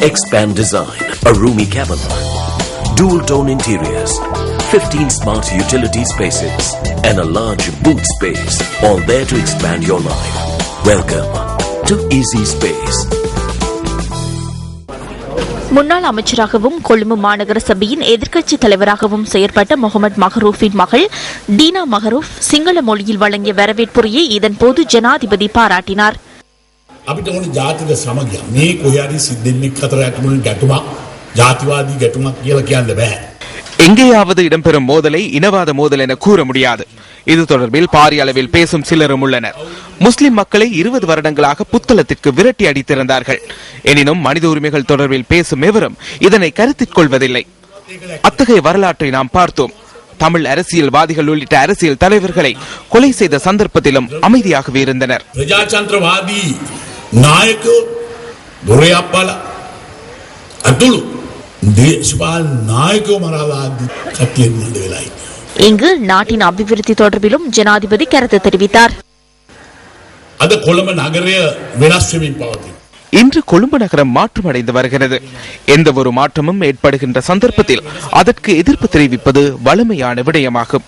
Expand design, a roomy cabin, dual tone interiors, 15 smart utility spaces, and a large boot space, all there to expand your life. Welcome to Easy Space. முன்னாள் அமைச்சராகவும் கொழும்பு மாநகர சபையின் எதிர்க்கட்சி தலைவராகவும் செயற்பட்ட முகமது மஹரூஃபின் மகள் டீனா மஹரூஃப் சிங்கள மொழியில் வழங்கிய வரவேற்புரையை இதன்போது ஜனாதிபதி பாராட்டினார். எங்கேயாவது இடம்பெறும் மோதலை இனவாத மோதல் என கூற முடியாது. இது தொடர்பில் பாரிய அளவில் பேசும் சிலரும் உள்ளனர். முஸ்லிம் மக்களை 20 வருடங்களாக புத்தளத்திற்கு விரட்டி அடித்திருந்தார்கள். எனினும் மனித உரிமைகள் தொடர்பில் பேசும் எவரும் இதனை கருத்தில் கொள்வதில்லை. அத்தகைய வரலாற்றை நாம் பார்த்தோம். தமிழ் அரசியல்வாதிகள் உள்ளிட்ட அரசியல் தலைவர்களை கொலை செய்த சந்தர்ப்பத்திலும் அமைதியாகவே இருந்தனர். இங்கு நாட்டின் அபிவிருத்தி தொடர்பிலும் ஜனாதிபதி கருத்து தெரிவித்தார். இன்று கொழும்பு நகரம் மாற்றமடைந்து வருகிறது. எந்த ஒரு மாற்றமும் ஏற்படுகின்ற சந்தர்ப்பத்தில் அதற்கு எதிர்ப்பு தெரிவிப்பது வலிமையான விடயமாகும்.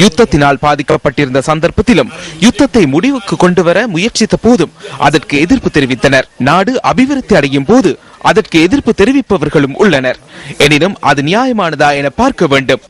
யுத்தத்தினால் பாதிக்கப்பட்டிருந்த சந்தர்ப்பத்திலும் யுத்தத்தை முடிவுக்கு கொண்டு வர முயற்சித்த போதும் அதற்கு எதிர்ப்பு தெரிவித்தனர். நாடு அபிவிருத்தி அடையும் போது அதற்கு எதிர்ப்பு தெரிவிப்பவர்களும் உள்ளனர். எனினும் அது நியாயமானதா என பார்க்க வேண்டும்.